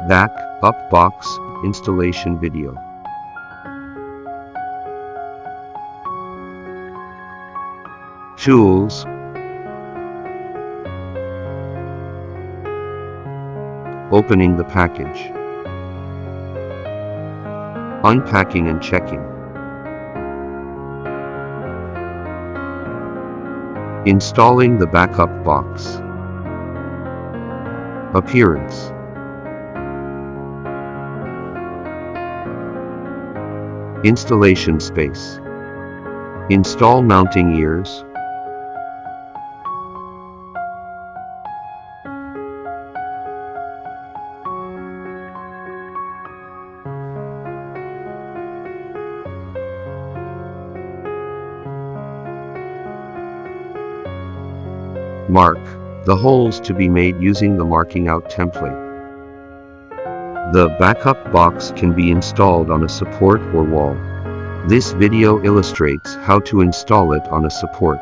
Backup box installation video. Tools. Opening the package. Unpacking and checking. Installing the backup box. Appearance. Installation space. Install mounting ears. Mark the holes to be made using the marking out template. The backup box can be installed on a support or wall. This video illustrates how to install it on a support.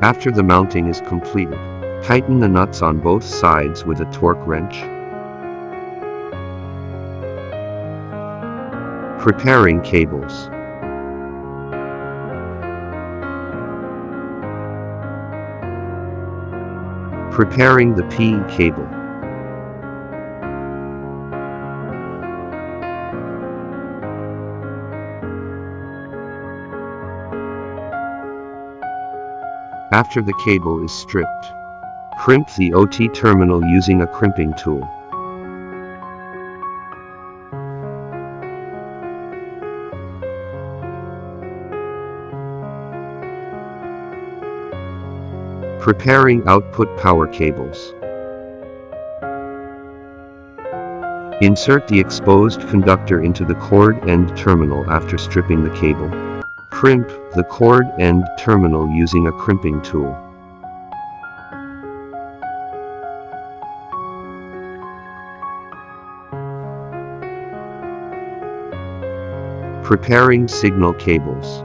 After the mounting is completed, tighten the nuts on both sides with a torque wrench. Preparing cables. Preparing the P cable. After the cable is stripped, crimp the OT terminal using a crimping tool. Preparing output power cables. Insert the exposed conductor into the cord end terminal after stripping the cable. Crimp the cord end terminal using a crimping tool. Preparing signal cables.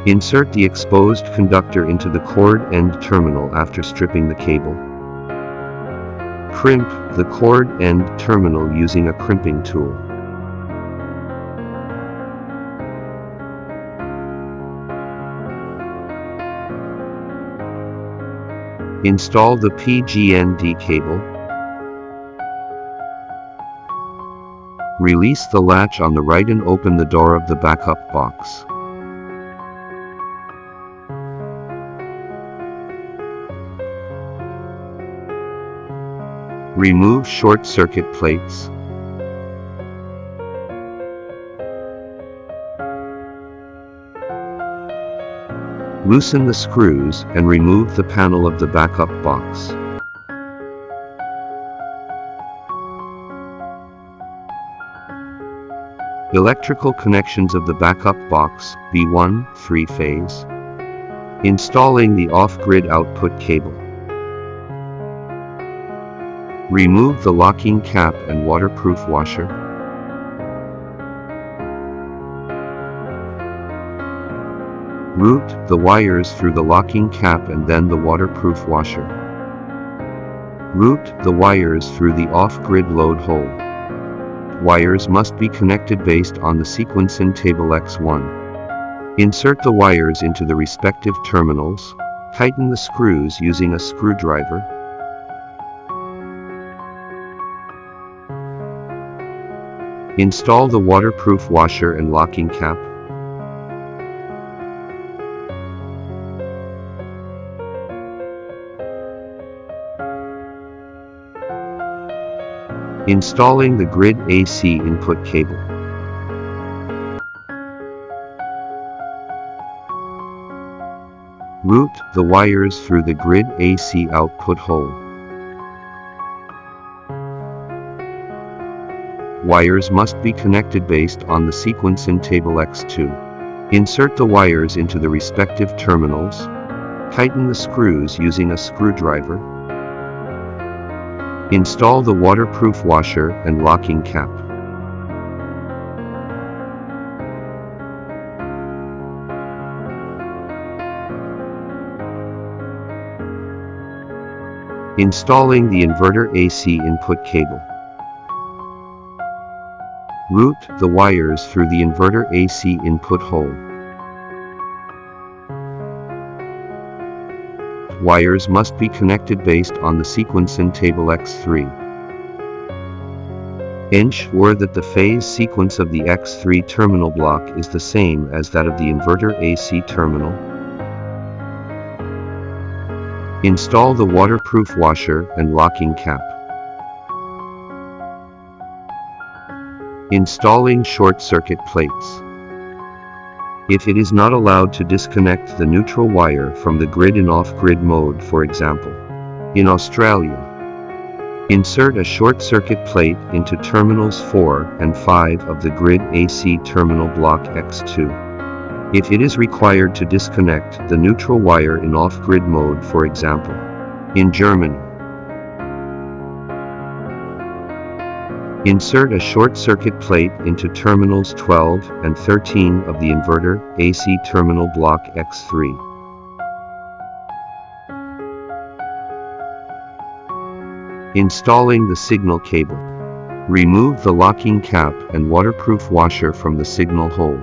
Insert the exposed conductor into the cord end terminal after stripping the cable. Crimp the cord end terminal using a crimping tool. Install the PGND cable. Release the latch on the right and open the door of the backup box. Remove short circuit plates. Loosen the screws and remove the panel of the backup box. Electrical connections of the backup box, B1, 3-phase. Installing the off-grid output cable. Remove the locking cap and waterproof washer. Route the wires through the locking cap and then the waterproof washer. Route the wires through the off-grid load hole. Wires must be connected based on the sequence in table X1. Insert the wires into the respective terminals. Tighten the screws using a screwdriver. Install the waterproof washer and locking cap. Installing the grid AC input cable. Route the wires through the grid AC output hole. Wires must be connected based on the sequence in table X2. Insert the wires into the respective terminals. Tighten the screws using a screwdriver. Install the waterproof washer and locking cap. Installing the inverter AC input cable. Route the wires through the inverter AC input hole. Wires must be connected based on the sequence in table X3. Ensure that the phase sequence of the X3 terminal block is the same as that of the inverter AC terminal. Install the waterproof washer and locking cap. Installing short circuit plates. If it is not allowed to disconnect the neutral wire from the grid in off-grid mode, for example, in Australia, insert a short circuit plate into terminals 4 and 5 of the grid AC terminal block X2. If it is required to disconnect the neutral wire in off-grid mode, for example, in Germany, insert a short circuit plate into terminals 12 and 13 of the inverter AC terminal block X3. Installing the signal cable. Remove the locking cap and waterproof washer from the signal hole.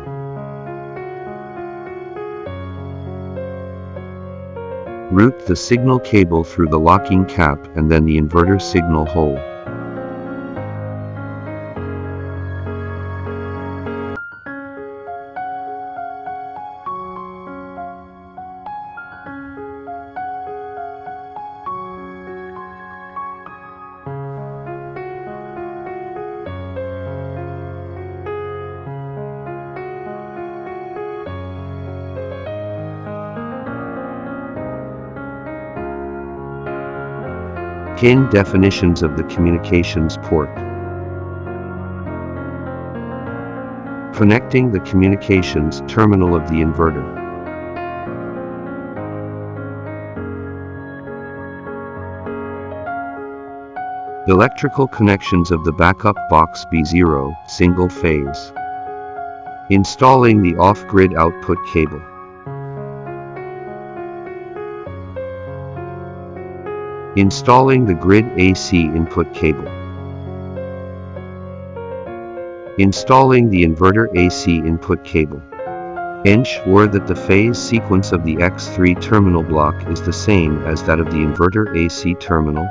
Route the signal cable through the locking cap and then the inverter signal hole. Pin definitions of the communications port. Connecting the communications terminal of the inverter. Electrical connections of the backup box B0 single phase. Installing the off-grid output cable. Installing the grid AC input cable. Installing the inverter AC input cable. Ensure that the phase sequence of the X3 terminal block is the same as that of the inverter AC terminal.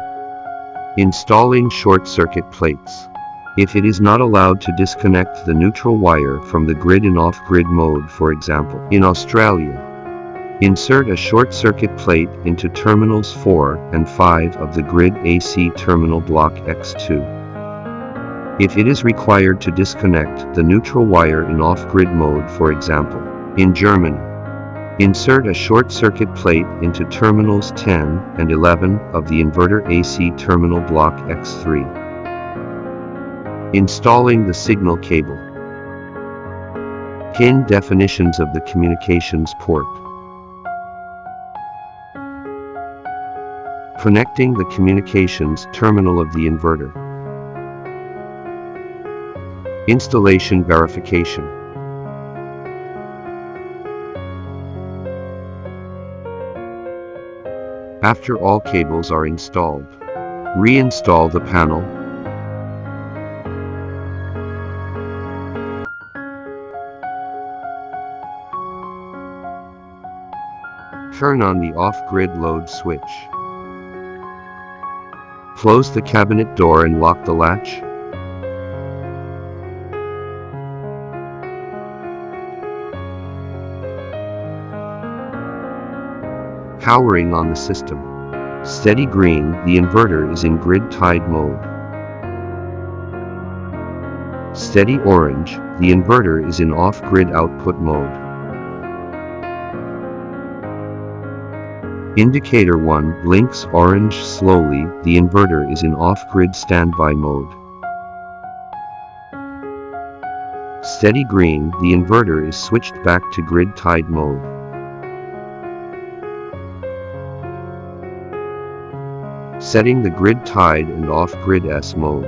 Installing short circuit plates. If it is not allowed to disconnect the neutral wire from the grid in off-grid mode, for example, in Australia, insert a short circuit plate into terminals 4 and 5 of the grid AC terminal block X2. If it is required to disconnect the neutral wire in off-grid mode, for example, in Germany, insert a short circuit plate into terminals 10 and 11 of the inverter AC terminal block X3. Installing the signal cable. Pin definitions of the communications port. Connecting the communications terminal of the inverter. Installation verification. After all cables are installed, reinstall the panel. Turn on the off-grid load switch. Close the cabinet door and lock the latch. Powering on the system. Steady green, the inverter is in grid-tied mode. Steady orange, the inverter is in off-grid output mode. Indicator 1 blinks orange slowly, the inverter is in off-grid standby mode. Steady green, the inverter is switched back to grid-tied mode. Setting the grid-tied and off-grid S mode.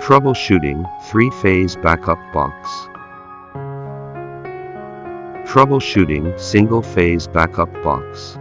Troubleshooting 3-phase backup box. Troubleshooting single-phase backup box.